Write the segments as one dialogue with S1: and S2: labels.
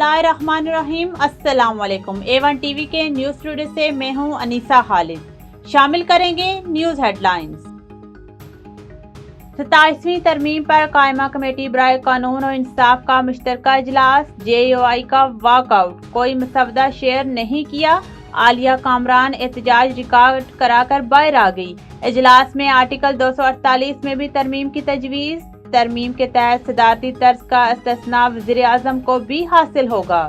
S1: बिस्मिल्लाहिर्रहमानिर्रहीम। अस्सलाम वालेकुम। A1 टीवी के न्यूज़ टुडे से मैं हूं अनीसा खालिद। शामिल करेंगे न्यूज़ हेडलाइंस। 27वीं तरमीम पर कायमा कमेटी बराए कानून और इंसाफ का मुश्तरका इजलास। JUI का वॉकआउट, कोई मसवदा शेयर नहीं किया। आलिया कामरान एहतजाज रिकॉर्ड कराकर बाहर आ गई। इजलास में आर्टिकल 248 में भी तरमीम की तजवीज़। तरमीम के तहत सदारती तर्ज का इस्तिस्ना वज़ीर आज़म को भी हासिल होगा।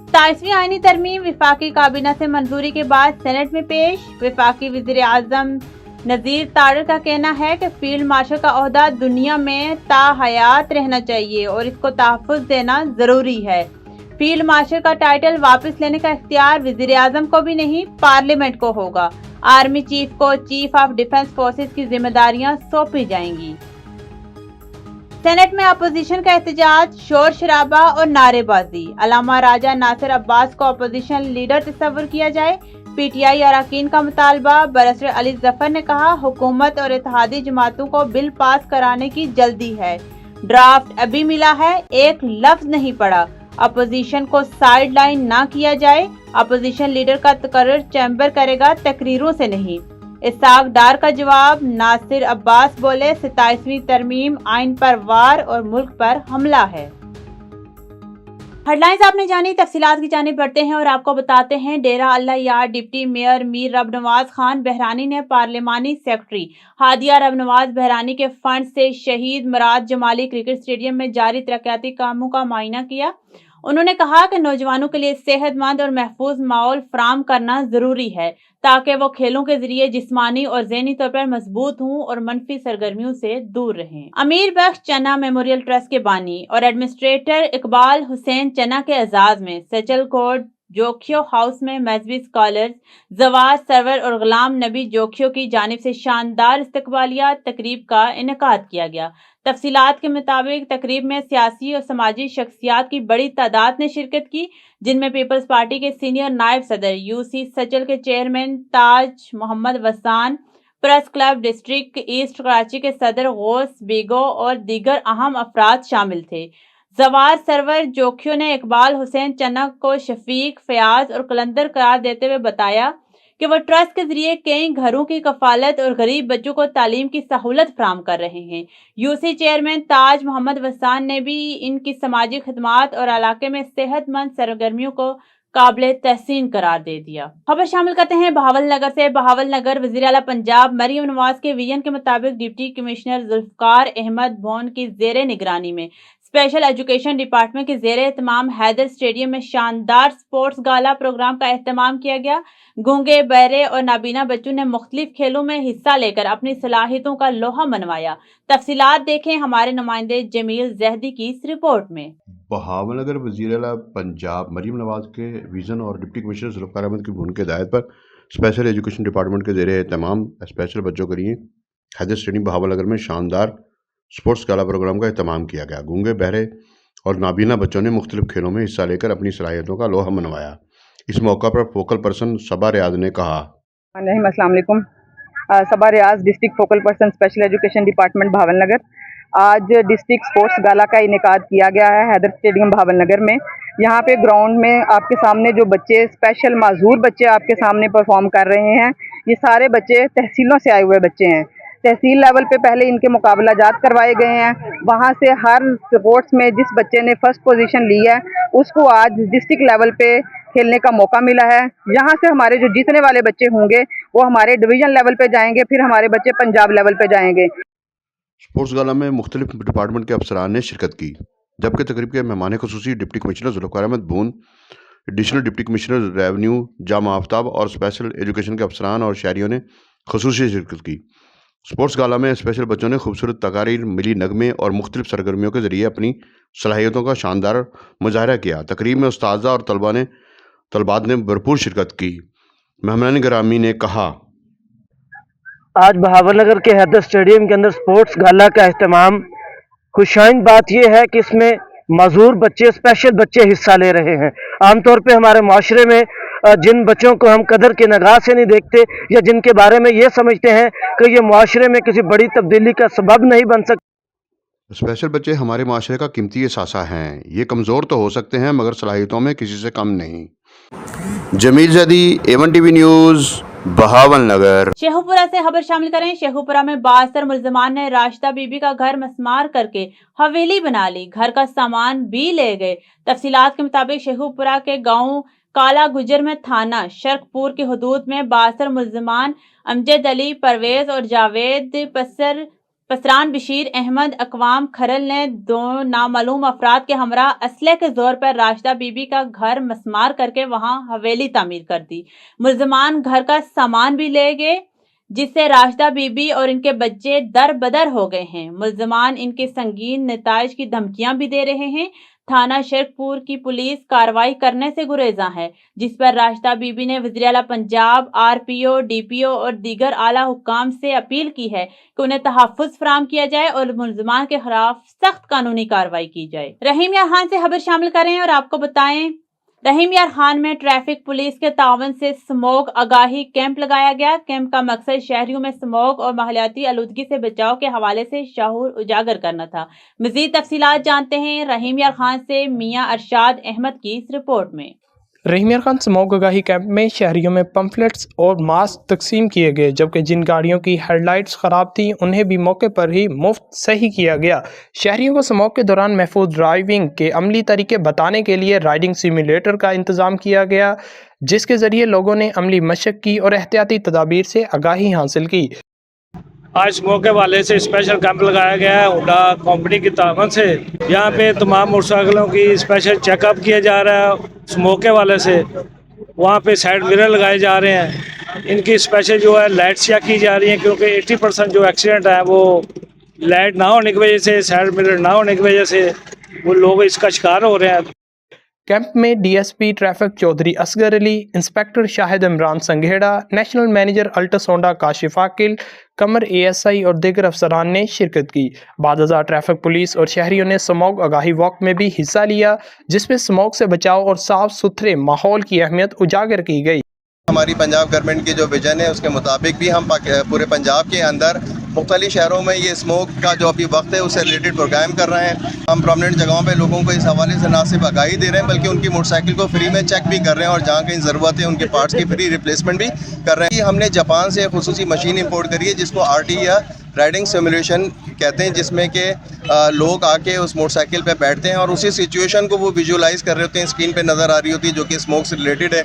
S1: 27वीं आईनी तरमीम विफाकी काबीना से मंजूरी के बाद सेनेट में पेश। विफाकी वज़ीर आज़म नज़ीर तारड़ का कहना है कि फील्ड मार्शल का ओहदा दुनिया में ताहयात रहना चाहिए और इसको तहफ़्फ़ुज़ देना ज़रूरी है। फील्ड मार्शल का टाइटल वापस लेने का इख्तियार वज़ीर आज़म को भी नहीं, पार्लियामेंट को होगा। आर्मी चीफ को चीफ ऑफ डिफेंस फोर्सेस की जिम्मेदारियां सौंपी जाएंगी। सेनेट में अपोजिशन का एहतजाज, शोर शराबा और नारेबाजी। अल्लामा राजा नासिर अब्बास को अपोजिशन लीडर तस्वर किया जाए। PTI अरकान का मुतालबा। बैरिस्टर अली जफर ने कहा, हुकूमत और इत्तेहादी जमातों को बिल पास कराने की जल्दी है। ड्राफ्ट अभी मिला है, एक लफ्ज नहीं पड़ा। अपोजिशन को साइड लाइन ना किया जाए। अपोजिशन लीडर का तकर्रुर चैम्बर करेगा, तकरीरों से नहीं। इसाक डार का जवाब। नासिर अब्बास बोले, 27वीं तरमीम आइन पर वार और मुल्क पर हमला है। हेडलाइंस आपने जानी, तफसीलात की जानिब बढ़ते हैं और आपको बताते हैं। डेरा अल्लाह यार डिप्टी मेयर मीर रबनवाज खान बहरानी ने पार्लिमानी सेक्रेटरी हादिया रबनवाज बहरानी के फंड से शहीद मुराद जमाली क्रिकेट स्टेडियम में जारी तरक्याती कामों का मुआयना किया। उन्होंने कहा कि नौजवानों के लिए सेहतमंद और महफूज माहौल फराम करना जरूरी है ताकि वो खेलों के जरिए जिस्मानी और ज़हनी तौर पर मजबूत हों और मनफी सरगर्मियों से दूर रहें। अमीर बख्श चन्ना मेमोरियल ट्रस्ट के बानी और एडमिनिस्ट्रेटर इकबाल हुसैन चन्ना के एजाज में सचल कोट जोखियो हाउस में मजहबी स्कॉलर्स जवाज सरवर और गुलाम नबी जोखियो की जानिब से शानदार इस्तकबालिया तकरीब का इनेकाद किया गया। तफसीलात के मुताबिक तकरीब में सियासी और समाजी शख्सियात की बड़ी तादाद ने शिरकत की, जिनमें पीपल्स पार्टी के सीनियर नायब सदर UC सचल के chairman Taj Mohammad Wasan, press club district east Karachi के सदर गौस बेगो और दीगर अहम अफराद शामिल थे। जवार सरवर जोखियो ने इकबाल हुसैन चन्ना को शफीक, फयाज और कलंदर करार देते हुए बताया कि वो ट्रस्ट के जरिए कई घरों की कफालत और गरीब बच्चों को तालीम की सहूलत फराम कर रहे हैं। UC चेयरमैन ताज मोहम्मद वसान ने भी इनकी समाजी खिदमात और इलाके में सेहतमंद सरगर्मियों को काबिल तहसीन करार दे दिया। खबर शामिल करते हैं बहावल नगर से। बहावल नगर वज़ीर आला पंजाब मरियम नवाज के विजन के मुताबिक डिप्टी कमिश्नर जुल्फकार अहमद भोन की जेर निगरानी में स्पेशल एजुकेशन डिपार्टमेंट के जेर एहतमाम हैदर स्टेडियम में शानदार स्पोर्ट्स गाला प्रोग्राम का एहतमाम किया गया। गूंगे, बहरे और नाबीना बच्चों ने मुख्तलिफ खेलों में हिस्सा लेकर अपनी सलाहियतों का लोहा मनवाया। तफसीलात देखें हमारे नुमाइंदे जमील जहदी की इस रिपोर्ट में।
S2: बहावलनगर वज़ीर आला पंजाब मरियम नवाज के विज़न और डिप्टी कमिश्नर जुल्फ़कार अहमद की उनके हिदायत पर स्पेशल एजुकेशन डिपार्टमेंट के ज़रिए तमाम स्पेशल बच्चों के लिए हैदर स्टेडियम बहावलनगर में शानदार स्पोर्ट्स गाला प्रोग्राम का एहतमाम किया गया। गूंगे, बहरे और नाबीना बच्चों ने मुख्तलिफ खेलों में हिस्सा लेकर अपनी सलाहियतों का लोहा मनवाया। इस मौका पर फोकल पर्सन सबा रियाज ने कहा,
S3: अस्सलाम वालेकुम। Saba Riaz, district focal person special education department Bahawalnagar. आज डिस्ट्रिक्ट स्पोर्ट्स गाला का इनेकाद किया गया है हैदर स्टेडियम भावलनगर में। यहाँ पे ग्राउंड में आपके सामने जो बच्चे स्पेशल माजूर बच्चे आपके सामने परफॉर्म कर रहे हैं, ये सारे बच्चे तहसीलों से आए हुए बच्चे हैं। तहसील लेवल पे पहले इनके मुकाबला जात करवाए गए हैं। वहाँ से हर स्पोर्ट्स में जिस बच्चे ने फर्स्ट पोजीशन ली है उसको आज डिस्ट्रिक्ट लेवल पे खेलने का मौका मिला है। यहाँ से हमारे जो जीतने वाले बच्चे होंगे वो हमारे डिवीजन लेवल पे जाएंगे, फिर हमारे बच्चे पंजाब लेवल पे जाएंगे।
S2: स्पोर्ट्स गाला में मुख्तलिफ डिपार्टमेंट के अफसरान ने शिरकत की, जबकि तकरीब के मेहमान खुसूसी deputy commissioner Zulfiqar Ahmed Boon, additional deputy commissioner revenue Jama Aftab और स्पेशल एजुकेशन के अफसरान और शहरियों ने खुसूसी शिरकत की। स्पोर्ट्स गाला में स्पेशल बच्चों ने खूबसूरत तकारीर, मिली नगमे और मुख्तलिफ सरगर्मियों के जरिए अपनी सलाहियतों का शानदार मुजाहरा किया। तकरीब में उस्ताज़ा और तलबात ने भरपूर शिरकत की। मेहमान गिरामी ने कहा,
S4: आज बहावलनगर के हैदर स्टेडियम के अंदर स्पोर्ट्स गाला का एहतमाम, खुशाइन बात यह है कि इसमें मजूर बच्चे, स्पेशल बच्चे हिस्सा ले रहे हैं। आमतौर पे हमारे माशरे में जिन बच्चों को हम कदर की निगाह से नहीं देखते या जिनके बारे में ये समझते हैं कि ये माशरे में किसी बड़ी तब्दीली का सबब नहीं बन सकते,
S2: स्पेशल बच्चे हमारे माशरे का कीमती असासा हैं। ये कमज़ोर तो हो सकते हैं मगर सलाहियतों में किसी से कम नहीं। जमील जदी, A1 TV न्यूज़, बहावल नगर।
S1: शेखुपुरा से खबर शामिल करें। शेखुपुरा में 72 मुल्जिमान ने राशिदा बीबी का घर मसमार करके हवेली बना ली, घर का सामान भी ले गए। तफसीलात के मुताबिक शेखुपुरा के गांव काला गुजर में थाना शर्कपुर की हदूद में 72 मुल्जिमान अमजद अली, परवेज और जावेद पसरान, बशीर अहमद, अकवाम खरल ने दो नामालूम अफराद के हमरा असले के जोर पर राशिदा बीबी का घर मसमार करके वहां हवेली तामीर कर दी। मुल्जिमान घर का सामान भी ले गए, जिससे राशिदा बीबी और इनके बच्चे दर बदर हो गए हैं। मुल्जिमान इनके संगीन नताइज की धमकियां भी दे रहे हैं। थाना शर्कपुर की पुलिस कार्रवाई करने से गुरेजा है, जिस पर राशिदा बीबी ने वज़ीर आला पंजाब, RPO, DPO और दीगर आला हुक्काम से अपील की है कि उन्हें तहफ़्फ़ुज़ फराहम किया जाए और मुल्जिमान के खिलाफ सख्त कानूनी कार्रवाई की जाए। रहीम यार खान से खबर शामिल करें और आपको बताएं, रहीम यार खान में ट्रैफिक पुलिस के तावन से स्मोक आगाही कैंप लगाया गया। कैंप का मकसद शहरियों में स्मोक और माहौलियाती आलूदगी से बचाव के हवाले से शऊर उजागर करना था। मजीद तफसीलात जानते हैं रहीम यार खान से मियां अरशाद अहमद की इस रिपोर्ट में।
S5: रहीम यार खान स्मोक आगाही कैंप में शहरियों में पम्फलेट्स और मास्क तकसीम किए गए, जबकि जिन गाड़ियों की हेडलाइट्स ख़राब थी उन्हें भी मौके पर ही मुफ्त सही किया गया। शहरियों को स्मोक के दौरान महफूज ड्राइविंग के अमली तरीके बताने के लिए राइडिंग सिमुलेटर का इंतज़ाम किया गया, जिसके ज़रिए लोगों ने अमली मशक की और एहतियाती तदाबीर से आगाही हासिल की।
S6: आज स्मोक के वाले से स्पेशल कैंप लगाया गया है हुडा कंपनी की ताकत से। यहाँ पे तमाम मोटरसाइकिलों की स्पेशल चेकअप किया जा रहा है स्मोक के वाले से। वहाँ पे साइड मिरर लगाए जा रहे हैं, इनकी स्पेशल जो है लाइट्स चेक की जा रही हैं, क्योंकि 80% जो एक्सीडेंट है वो लाइट ना होने की वजह से, साइड मिरर ना होने की वजह से वो लोग इसका शिकार हो रहे हैं।
S5: कैंप में DSP traffic Chaudhry Asghar Ali, inspector Shahid Imran Sanghera, national manager अल्ट्रासोंडा काशिफ आकिल, कमर ASI और दीगर अफसरान ने शिरकत की। बाद ट्रैफिक पुलिस और शहरियों ने स्मोक आगाही वॉक में भी हिस्सा लिया, जिसमें स्मोक से बचाव और साफ सुथरे माहौल की अहमियत उजागर की गई।
S7: हमारी पंजाब गवर्नमेंट की जो विजन है उसके मुताबिक भी हम पूरे पंजाब के अंदर मुख्तलिफ शहरों में ये स्मोक का जो अभी वक्त है उससे रिलेटेड प्रोग्राम कर रहे हैं। हम प्रोमिनेंट जगहों पे लोगों को इस हवाले से ना सिर्फ आगाही दे रहे हैं बल्कि उनकी मोटरसाइकिल को फ्री में चेक भी कर रहे हैं और जहाँ कहीं ज़रूरत है उनके पार्ट्स की फ्री रिप्लेसमेंट भी कर रहे हैं। हमने जापान से खुसूसी मशीन इंपोर्ट करी है जिसको RT या राइडिंग सिमुलेशन कहते हैं, जिसमें कि लोग आके उस मोटरसाइकिल पे बैठते हैं और उसी सिचुएशन को वो विजुअलाइज़ कर रहे होते हैं, स्क्रीन पे नज़र आ रही होती है, जो कि स्मोक से रिलेटेड है।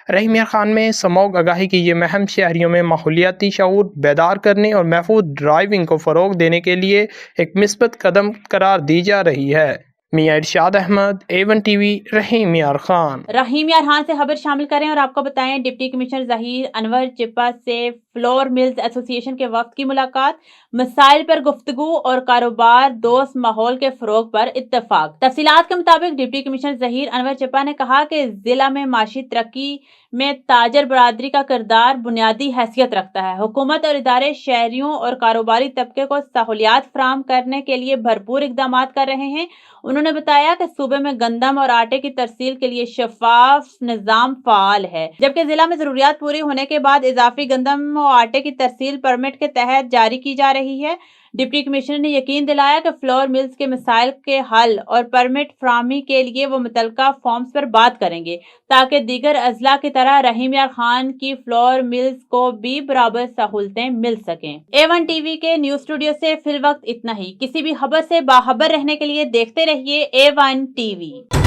S5: रहीम यार खान में स्मोक आगाही की ये मुहिम शहरियों में माहौलियाती शऊर बेदार करने और महफूज ड्राइविंग को फ़रोग देने के लिए एक मिस्बत कदम करार दी जा रही है। मियां इरशाद अहमद, A1 TV, रहीम यार खान।
S1: रहीम यार खान से खबर शामिल करें और आपको बताएं, डिप्टी कमिश्नर ज़हीर अनवर चिप्पा से फ्लोर मिल्स एसोसिएशन के वक्त की मुलाकात, मसाइल पर गुफ्तगू और कारोबार दोस्त माहौल के फरोग पर इत्तफाक। तफसीलात के मुताबिक डिप्टी कमिश्नर ज़हीर अनवर चिप्पा ने कहा कि जिला में माशी तरक्की में ताजर बरादरी का किरदार बुनियादी हैसियत रखता है। हुकूमत और इदारे शहरियों और कारोबारी तबके को सहूलियात फराहम करने के लिए भरपूर इकदाम कर रहे हैं। उन्होंने बताया कि सूबे में गंदम और आटे की तरसील के लिए शफाफ निज़ाम फ़ाल है, जबकि जिला में ज़रूरियात पूरी होने के बाद इजाफी गंदम और आटे की तरसील परमिट के तहत जारी की जा रही है। डिप्टी कमिश्नर ने यकीन दिलाया कि फ्लोर मिल्स के मसाइल के हल और परमिट फराहमी के लिए वो मुतलका फॉर्म्स पर बात करेंगे, ताकि दीगर अजला की तरह रहीम यार खान की फ्लोर मिल्स को भी बराबर सहूलतें मिल सकें। A1 TV के न्यूज़ स्टूडियो से फिल वक्त इतना ही। किसी भी खबर से बाखबर रहने के लिए देखते रहिए A1 TV।